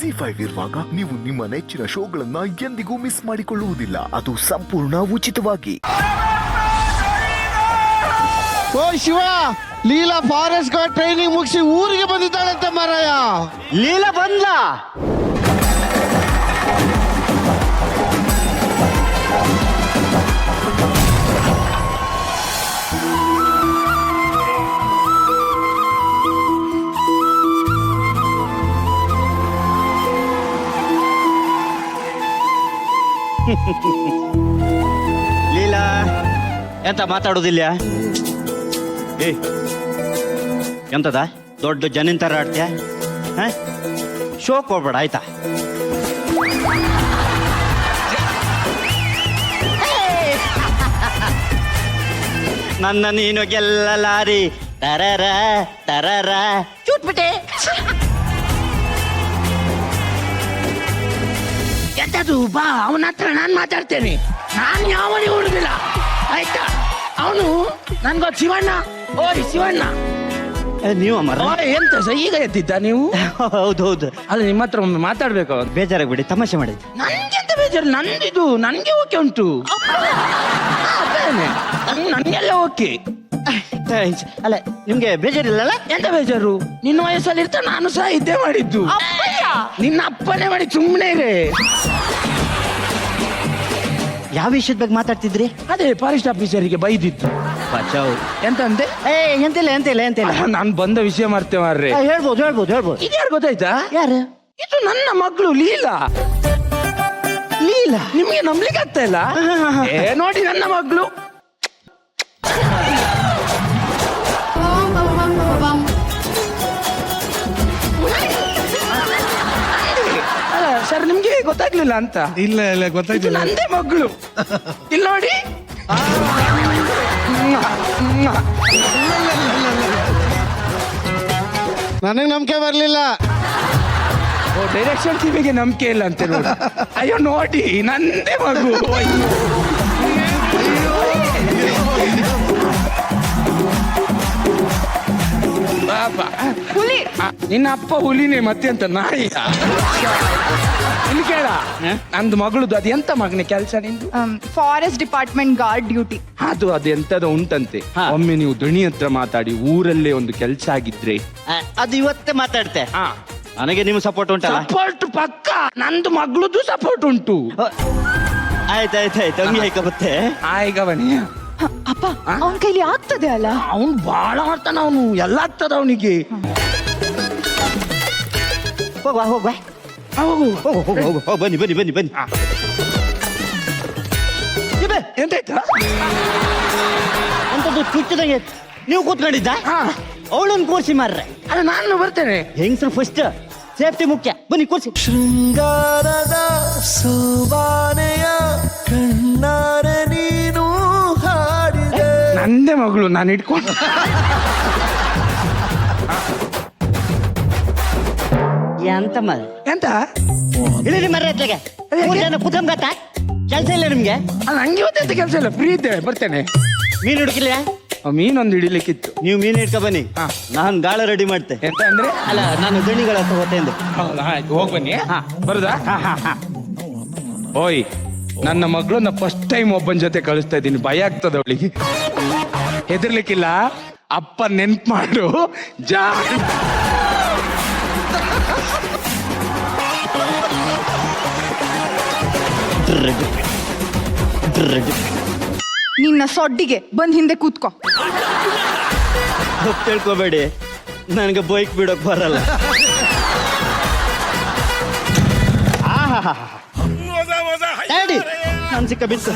ZEE5 ಇರುವಾಗ ನೀವು ನಿಮ್ಮ ನೆಚ್ಚಿನ ಶೋಗಳನ್ನ ಎಂದಿಗೂ ಮಿಸ್ ಮಾಡಿಕೊಳ್ಳುವುದಿಲ್ಲ. ಅದು ಸಂಪೂರ್ಣ ಉಚಿತವಾಗಿ. ಓ Shiva, Leela forest guard training ಮುಗಿಸಿ ಊರಿಗೆ ಬಂದಿದ್ದಾಳಂತೆ ಮಾರಾಯ. ಲೀಲಾ ಬಂದ್ಲ? ಲೀಲಾ ಎಂತ ಮಾತಾಡೋದಿಲ್ಲ? ಏ ಎಂತದ ದೊಡ್ಡ ಜನಿನ್ ತರ ಆಡ್ತೀಯ? ಶೋಕ್ ಹೋಗ್ಬೇಡ ಆಯ್ತಾ? ನನ್ನ ನೀನು ಗೆಲ್ಲಲಾರಿ ತರರ ತರರ ಚೂಟ್ಬಿಟ್ಟೆ. ಎಂತದು ಬಾ, ಅವನ ಹತ್ರ ನಾನ್ ಮಾತಾಡ್ತೇನೆ. ನಾನ್ ಯಾವನಿಗೆ ಹುಡುಗಿಲ್ಲ ಆಯ್ತಾ? ಅವನು ನನ್ಗೊ ಶಿವಣ್ಣ. ಓಯ್ ಶಿವಣ್ಣ, ನೀವು ಅಮರ ಎಂತ ಸ ಈಗ ಎದ್ದಿದ್ದ ನೀವು? ಹೌದು ಹೌದು. ಅಲ್ಲ, ನಿಮ್ಮ ಹತ್ರ ಒಮ್ಮೆ ಮಾತಾಡ್ಬೇಕು. ಬೇಜಾರಾಗ್ಬಿಡಿ, ತಮಾಷೆ ಮಾಡಿದ್ದು. ನನ್ಗೆಂತ ಬೇಜಾರು? ನಂದಿದು ನನ್ಗೆ ಓಕೆ ಉಂಟು. ನನ್ಗೆಲ್ಲ ಓಕೆ. ಅಲ್ಲ ನಿಮ್ಗೆ ಬೇಜಾರಿಲ್ಲಲ್ಲ? ಎಂತ ಬೇಜಾರು? ನಿನ್ನ ವಯಸ್ಸಲ್ಲಿ ಇರ್ತಾ ನಾನು ಸಹ ಇದ್ದೇ ಮಾಡಿದ್ದು. ನಿನ್ನ ಅಪ್ಪನೇ ಮಾಡಿ ಸುಮ್ಮನೆ ಇರೇ. ಯಾವ ವಿಷಯದ ಬಗ್ಗೆ ಮಾತಾಡ್ತಿದ್ರಿ? ಅದೇ ಫಾರೆಸ್ಟ್ ಆಫೀಸರಿಗೆ ಬೈದಿತ್ತು. ಬಚಾವ್. ಎಂತ ಅಂದೆ? ಎಂತಿಲ್ಲ ಎಂತಿಲ್ಲ ಎಂತಿಲ್ಲ. ನಾನು ಬಂದ ವಿಷಯ ಮಾಡ್ತೇವೆ ಮಾರ್ರೆ. ಹೇಳ್ಬೋದು ಹೇಳ್ಬೋದು ಹೇಳ್ಬೋದು. ಇದ್ಯಾರು ಗೊತ್ತಾಯ್ತಾ? ಯಾರು? ಇದು ನನ್ನ ಮಗಳು ಲೀಲಾ. ಲೀಲಾ? ನಿಮ್ಗೆ ನಂಬ್ಲಿಕ್ಕೆ ಆಗ್ತಾ ಇಲ್ಲ? ನೋಡಿ ನನ್ನ ಮಗಳು. ಸರ್ ನಿಮ್ಗೆ ಗೊತ್ತಾಗ್ಲಿಲ್ಲ ಅಂತ? ಇಲ್ಲ ಇಲ್ಲ ಗೊತ್ತಾಯ್ತಿಲ್ಲ. ನಂದೇ ಮಗಳು. ಇಲ್ಲಿ ನೋಡಿ. ನನಗೆ ನಂಬಿಕೆ ಬರ್ಲಿಲ್ಲ. ಡೈರೆಕ್ಷನ್ ಟೀಮಿಗೆ ನಂಬಿಕೆ ಇಲ್ಲ ಅಂತ ನೋಡಿ. ಅಯ್ಯೋ ನೋಡಿ, ನಂದೇ ಮಗು. ಹುಲಿ. ನಿನ್ನ ಅಪ್ಪ ಹುಲಿನೇ ಮತ್ತೆ ಅಂತ ನಾಯಿ. ಇಲ್ಲಿ ಕೇಳ, ನಂದು ಮಗಳದು ಅದು ಎಂತ ಮಗನೇ ಕೆಲಸ ನಿಂದು? Forest department guard duty. ಅದು ಎಂತದ ಉಂಟಂತೆ. ಒಮ್ಮೆ ನೀವು ದಣಿ ಹತ್ರ ಮಾತಾಡಿ ಊರಲ್ಲೇ ಒಂದು ಕೆಲಸ ಆಗಿದ್ರೆ ಅದು ಇವತ್ತೇ ಮಾತಾಡ್ತೆ. ನನಗೆ ನಿಮ್ಮ ಸಪೋರ್ಟ್ ಉಂಟಲ್ಲ? ಸಪೋರ್ಟ್ ಪಕ್ಕ. ನಂದು ಮಗಳದು ಸಪೋರ್ಟ್ ಉಂಟು. ಆಯ್ತಾಯ್ತಾಯ್ತು, ಹಂಗೆ ಮತ್ತೆ. ಈಗ ಬನ್ನಿ. ಅಪ್ಪ, ಅವನ ಕೈಲಿ ಆಗ್ತದೆ ಅಲ್ಲ? ಅವನು ಬಾಳ ಮಾಡ್ತಾನ, ಅವನು ಎಲ್ಲ ಆಗ್ತದ ಅವನಿಗೆ. ಹೋಗುವ ಹೋಗುವ ಹೋಗು. ಬನ್ನಿ ಬನ್ನಿ ಬನ್ನಿ ಬನ್ನಿ. ಎಂತಾಯ್ತಾ? ಅಂತದ್ದು ಚುಚ್ಚದಂಗೆ ನೀವು ಕೂತ್ಕೊಂಡಿದ್ದ? ಅವಳನ್ನು ಕೂರಿಸಿ ಮಾರ್ರೆ. ಅಲ್ಲ, ನಾನು ಬರ್ತೇನೆ. ಹೆಂಗ್ಸ್ರು ಫಸ್ಟ್, ಸೇಫ್ಟಿ ಮುಖ್ಯ. ಬನ್ನಿ ಕೂರಿಸಿ. ಶೃಂಗಾರದ ಸೋಬಾನೆಯ ಕಣ್ಣಾರೆ ನೀನು ಹಾಡಿದೆ. ನಂದೇ ಮಗಳು, ನಾನು ಇಟ್ಕೊಂಡು. ಎಂತ ಮರ ಎಂತ ಇಳಿ ಮರ ಎತ್ಲಾಗೆ ಕುತ್ಕೊಂಬತ್ತ ಕೆಲಸ ಇಲ್ಲ ನಿಮ್ಗೆ? ನಂಗೆ ಇವತ್ತೆಂತ ಕೆಲಸ ಇಲ್ಲ, ಫ್ರೀ ಇದ್ದೆ, ಬರ್ತೇನೆ. ಮೀನು ಹುಡುಕಿಲ್ಲ? ಮೀನೊಂದು ಹಿಡಿಲಿಕ್ಕಿತ್ತು. ನೀವು ಮೀನು ಹಿಡ್ಕೊ ಬನ್ನಿ, ನಾನು ಗಾಳ ರೆಡಿ ಮಾಡ್ತೆ. ಎಂತ ಅಂದ್ರೆ? ಅಲ್ಲ, ನಾನು ದಣಿಗಳ ತಗೋತೆ ಎಂದು. ಆಯ್ತು, ಹೋಗ್ ಬನ್ನಿ. ಬರುದಾ? ಓಯ್, ನನ್ನ ಮಗಳನ್ನ ಫಸ್ಟ್ ಟೈಮ್ ಒಬ್ಬನ ಜೊತೆ ಕಳಿಸ್ತಾ ಇದ್ದೀನಿ. ಭಯ ಆಗ್ತದ ಅವಳಿಗೆ. ಹೆದರ್ಲಿಕ್ಕಿಲ್ಲ. ಅಪ್ಪ ನೆನ್ಪು ಮಾಡು. ನಿನ್ನ ಸೊಡ್ಡಿಗೆ ಬಂದ್ ಹಿಂದೆ ಕೂತ್ಕೋ. ತಿಳ್ಕೊಬೇಡಿ, ನನಗೆ ಬೈಕ್ ಬಿಡೋಕ್ ಬರಲ್ಲ. ನಾನು ಸಿಕ್ಕ ಬಿತ್ತು.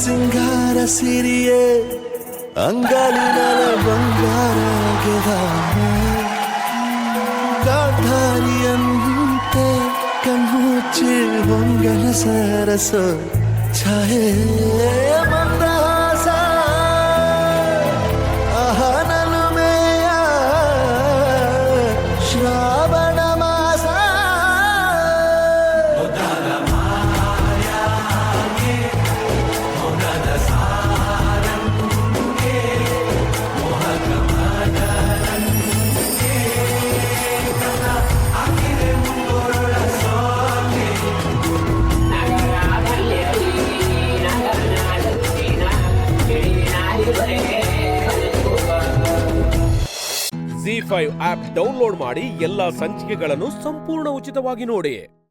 ಸಿಂಗಾರ ಸಿರಿಯೇ ಅಂಗಾಲಿನಲೆ ಬಂಗಾರಗೆದ ಗಾಢಾರಿಯಂತೆ ಕಣ್ಣುಚ್ಚಿ ಹೊಂಗನ ಸರಸ ಛಾಯೆ ಮಂದಹಾಸ ಆಹನಲು ಮೇಯ ಜಿ5 ಆಪ್ ಡೌನ್ಲೋಡ್ ಮಾಡಿ ಎಲ್ಲಾ ಸಂಚಿಕೆಗಳನ್ನು ಸಂಪೂರ್ಣ ಉಚಿತವಾಗಿ ನೋಡಿ.